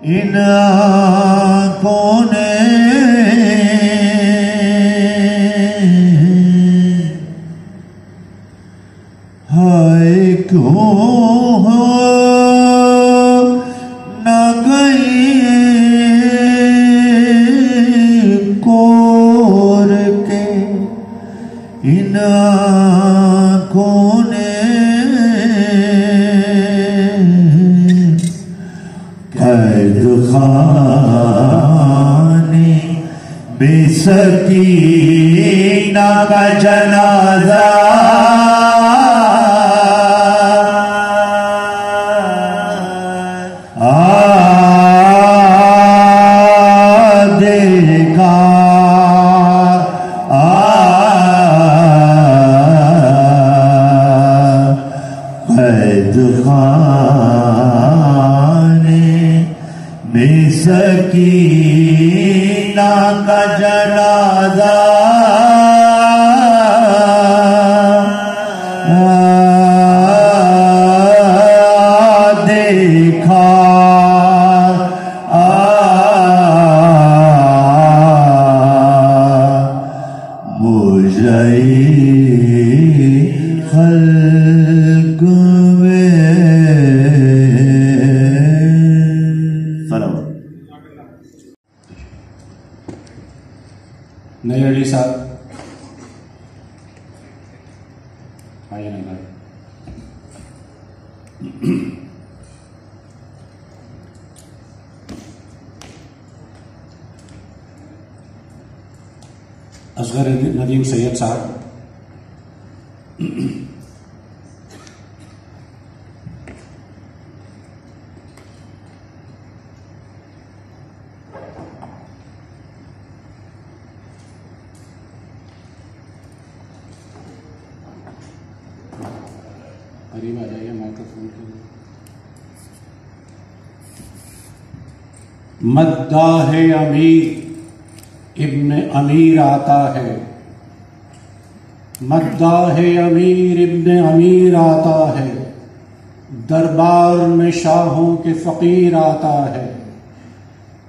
इन आँखों ने हाय क्यों हो न गई कोर के, इन आँखों ने कैद खाने बेसकीना का जनाजा देखा कैद खाने बेसकीना का जनाजा देखा मुझे खल्क में नई अली साहब आइए ना। असगर नदीम सैयद साहब, करीब आ जाइए माइक्रोफोन के लिए। मद्दाह अमीर इब्न अमीर आता है, मद्दाह अमीर इब्न अमीर आता है, दरबार में शाहों के फकीर आता है,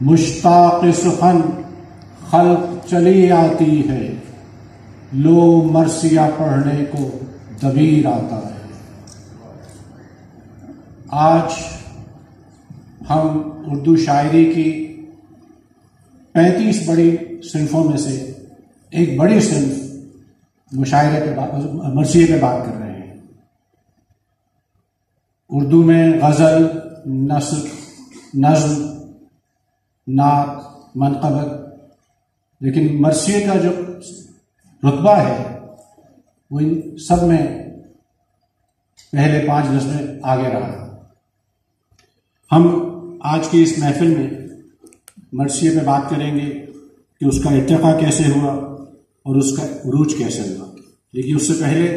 मुश्ताक़ सुखन खल्क चली आती है, लो मरसिया पढ़ने को दबीर आता है। आज हम उर्दू शायरी की 35 बड़ी सिन्फों में से एक बड़ी सिन्फ मुशायरे पे मरसिये पे बात कर रहे हैं। उर्दू में गज़ल, नस्र, नज़्म, नात, मनक़बत, लेकिन मरसिये का जो रुतबा है वो इन सब में पहले 5 नस्लें आगे रहा। हम आज की इस महफिल में मरसिये पे बात करेंगे कि उसका इर्तिक़ा कैसे हुआ और उसका उरूज कैसे हुआ। लेकिन उससे पहले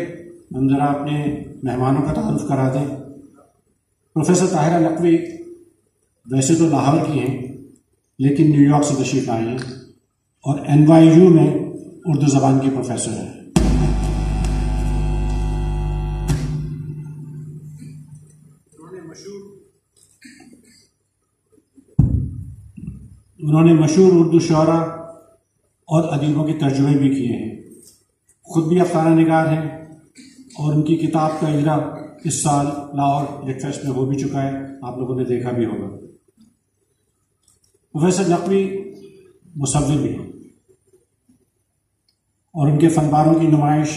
हम ज़रा अपने मेहमानों का तारुफ करा दें। प्रोफेसर ताहिरा नकवी वैसे तो लाहौर की हैं, लेकिन न्यूयॉर्क से तशरीफ़ आए हैं और NYU में उर्दू ज़बान की प्रोफेसर हैं। उन्होंने मशहूर उर्दू शुअरा और अदीबों के तर्जुमे भी किए हैं। खुद भी अफसाना निगार हैं और उनकी किताब का इजरा इस साल लाहौर लिट फेस्ट में हो भी चुका है, आप लोगों ने देखा भी होगा। प्रोफेसर नकवी मुसव्विर भी हैं और उनके फनपारों की नुमाइश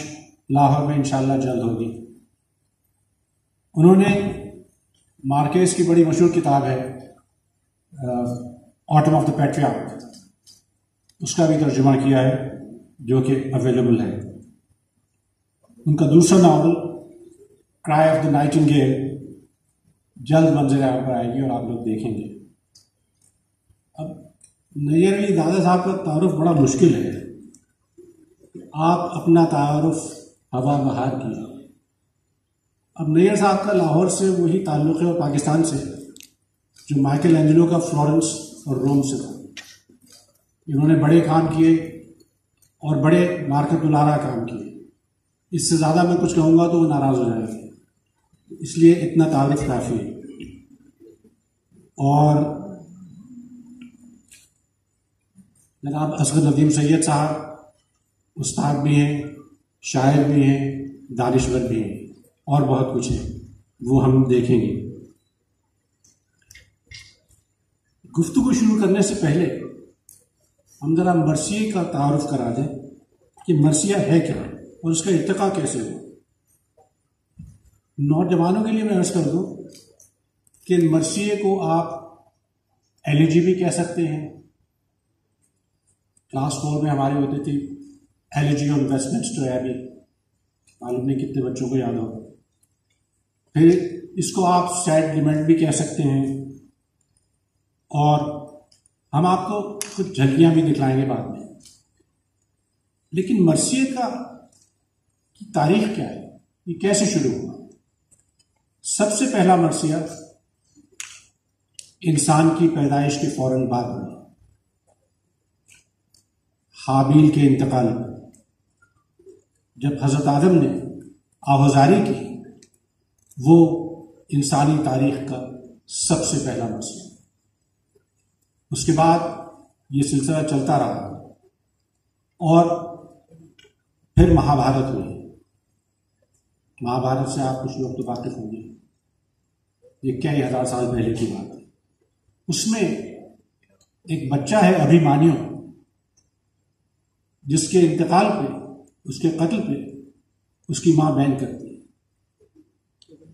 लाहौर में इंशाअल्लाह जल्द होगी। उन्होंने मार्केस की बड़ी मशहूर किताब है ऑटम ऑफ द पैट्रियार्क, उसका भी तर्जुमा किया है जो कि अवेलेबल है। उनका दूसरा novel cry of the Nightingale जल्द मंजर आम पर आएगी और आप लोग देखेंगे। अब नैयर अली दादा साहब का तारुफ बड़ा मुश्किल है, आप अपना तारुफ हवा बहार किया। अब नैयर साहब का लाहौर से वही ताल्लुक़ है और पाकिस्तान से जो माइकल एंजेलो का फ्लोरेंस और रोम से था। इन्होंने बड़े काम किए और बड़े मार्केट दुलारा काम किए। इससे ज़्यादा मैं कुछ कहूँगा तो वो नाराज़ हो जाएंगे, इसलिए इतना तारीफ काफ़ी है। और जनाब असगर नदीम सैयद साहब उस्ताद भी हैं, शायर भी हैं, दानिश्वर भी हैं और बहुत कुछ है, वो हम देखेंगे। गुफ्तगू शुरू करने से पहले हम ज़रा मरसिए का तारुफ करा दें कि मरसिया है क्या और उसका इर्तिका कैसे हो। नौजवानों के लिए मैं अर्ज़ कर दूं कि मरसिए को आप एलईजी भी कह सकते हैं। क्लास 4 में हमारी होती थी एलईजी ऑन वेस्टमिंस्टर एबी, मालूम नहीं कितने बच्चों को याद होगा। फिर इसको आप सैड लिमेंट भी कह सकते हैं और हम आपको कुछ झलकियां भी दिखलाएंगे बाद में। लेकिन मरसिए की तारीख क्या है, ये कैसे शुरू हुआ? सबसे पहला मरसिया इंसान की पैदाइश के फौरन बाद हुआ, हाबील के इंतकाल पर। जब हजरत आदम ने आवाजारी की, वो इंसानी तारीख का सबसे पहला मरसिया। उसके बाद ये सिलसिला चलता रहा और फिर महाभारत हुई। महाभारत से आप कुछ लोग तो वाकिफ होंगे, ये कई हजार साल पहले की बात है। उसमें एक बच्चा है अभिमन्यु, जिसके इंतकाल पे, उसके कत्ल पे उसकी माँ बैन करती है।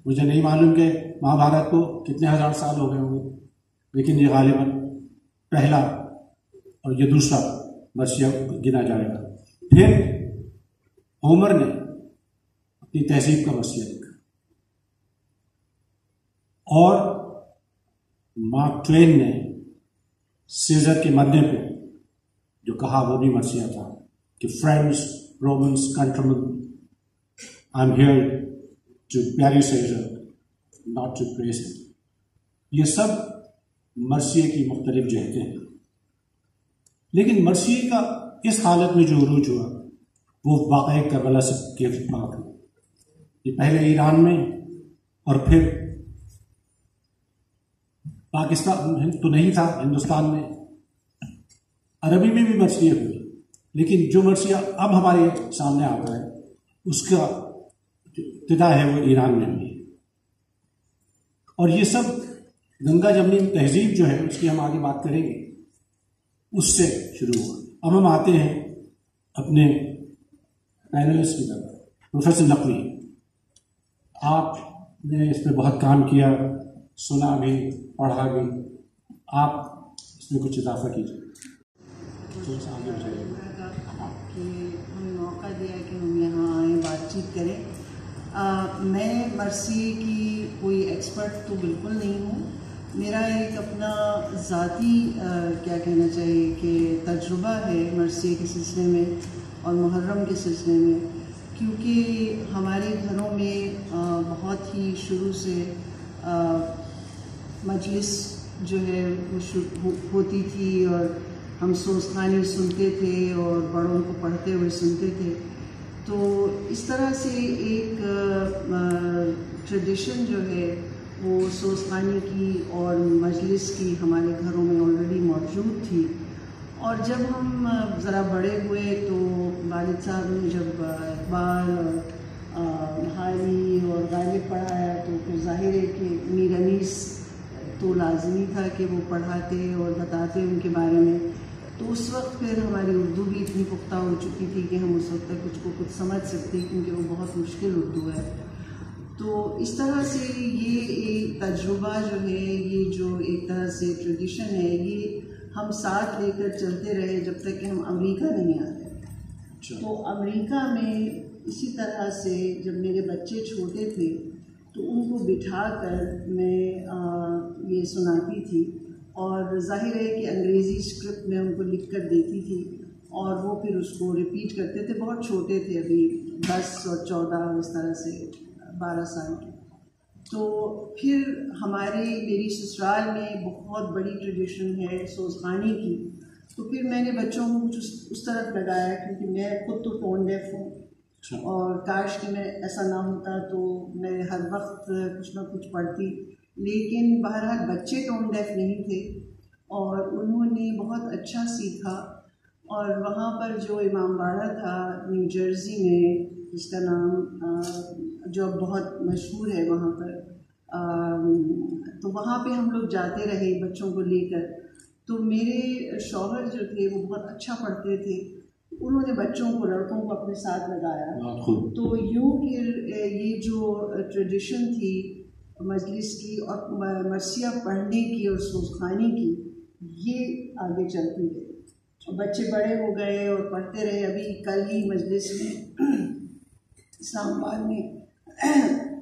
मुझे नहीं मालूम कि महाभारत को कितने हजार साल हो गए होंगे, लेकिन ये गालिबन पहला और ये दूसरा मरसिया गिना जाएगा। फिर होमर ने अपनी तहजीब का मरसिया लिखा और मार्क ट्वेन ने सीजर के मरने पे जो कहा वो भी मरसिया था कि friends, Romans, countryman, I am here to bury Caesar, not to praise him. ये सब मरसिए की मुख्तलिफ जहतें हैं। लेकिन मरसिए का इस हालत में जो उरूज हुआ वो वाक़ई करबला से के बाद हुआ। ये पहले ईरान में और फिर पाकिस्तान तो नहीं था, हिंदुस्तान में, अरबी में भी मरसिए हुए। लेकिन जो मरसिया अब हमारे सामने आता है उसका इब्तिदा है वो ईरान में हुई। और ये सब गंगा जमनी तहजीब जो है उसकी हम आगे बात करेंगे, उससे शुरू हुआ। अब हम आते हैं अपने पैनलिस्ट की तरफ। प्रोफेसर नकवी, आपने इस पर बहुत काम किया, सुना भी, पढ़ा भी, आप इसमें कुछ इजाफा कीजिए। कि हमें मौका दिया कि हम यहाँ आए, बातचीत करें। मैं मरसिए की कोई एक्सपर्ट तो बिल्कुल नहीं हूँ। मेरा एक अपना ज़ाती क्या कहना चाहिए कि तजुर्बा है मरसिए के सिलसिले में और मुहर्रम के सिलसिले में, क्योंकि हमारे घरों में बहुत ही शुरू से मजलिस जो है वो होती थी और हम सोज़खानी सुनते थे और बड़ों को पढ़ते हुए सुनते थे। तो इस तरह से एक ट्रेडिशन जो है वो सोज़खानी की और मजलिस की हमारे घरों में ऑलरेडी मौजूद थी। और जब हम ज़रा बड़े हुए तो वालिद साहब ने जब इकबाल और हाली और गालिब पढ़ाया तो फिर ज़ाहिर है कि मीर अनीस तो लाजमी था कि वो पढ़ाते और बताते उनके बारे में। तो उस वक्त फिर हमारी उर्दू भी इतनी पुख्ता हो चुकी थी कि हम उस वक्त तक कुछ को कुछ समझ सकते, क्योंकि वो बहुत मुश्किल उर्दू है। तो इस तरह से ये एक तजुर्बा जो है, ये जो एक तरह से ट्रेडिशन है, ये हम साथ लेकर चलते रहे जब तक कि हम अमेरिका नहीं आ गए। तो अमेरिका में इसी तरह से जब मेरे बच्चे छोटे थे तो उनको बिठाकर मैं ये सुनाती थी और जाहिर है कि अंग्रेज़ी स्क्रिप्ट में उनको लिख कर देती थी और वो फिर उसको रिपीट करते थे। बहुत छोटे थे, अभी 10 और 14 इस तरह से 12 साल के। तो फिर मेरी ससुराल में बहुत बड़ी ट्रेडिशन है सोज़खानी की। तो फिर मैंने बच्चों को कुछ उस तरफ लगाया, क्योंकि मैं खुद तो टोन डेफ हूँ और काश कि मैं ऐसा ना होता तो मैं हर वक्त कुछ ना कुछ पढ़ती। लेकिन बहरहाल बच्चे टोन डेफ नहीं थे और उन्होंने बहुत अच्छा सीखा। और वहाँ पर जो इमामबाड़ा था न्यू जर्सी में, जिसका नाम जो बहुत मशहूर है वहाँ पर, तो वहाँ पे हम लोग जाते रहे बच्चों को लेकर। तो मेरे शौहर जो थे वो बहुत अच्छा पढ़ते थे, उन्होंने बच्चों को, लड़कों को अपने साथ लगाया। तो यूँ ये जो ट्रेडिशन थी मजलिस की और मरसिया पढ़ने की और सुखाने की, ये आगे चलती गई। बच्चे बड़े हो गए और पढ़ते रहे। अभी कल ही मजलिस में इस्लामाबाद में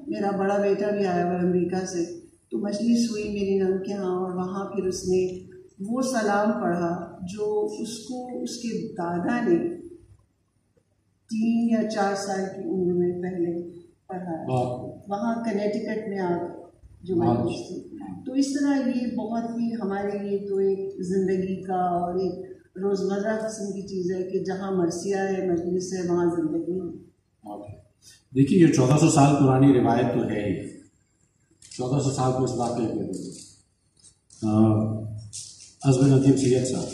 मेरा बड़ा बेटा भी आया हुआ अमेरिका से, तो मजलिस हुई मेरी नंद के यहाँ, और वहाँ फिर उसने वो सलाम पढ़ा जो उसको उसके दादा ने 3 या 4 साल की उम्र में पहले पढ़ा, वहाँ कनेटिकट में आ जो मजलिस थी। तो इस तरह ये बहुत ही हमारे लिए तो एक ज़िंदगी का और एक रोज़मर्रा किस्म की चीज़ है कि जहाँ मरसिया है, मजलिस है, वहाँ ज़िंदगी है। देखिए, ये 1400 साल पुरानी रिवायत तो है ही। 1400 साल को इस वाक़े के अज़म नदीम सैयद साहब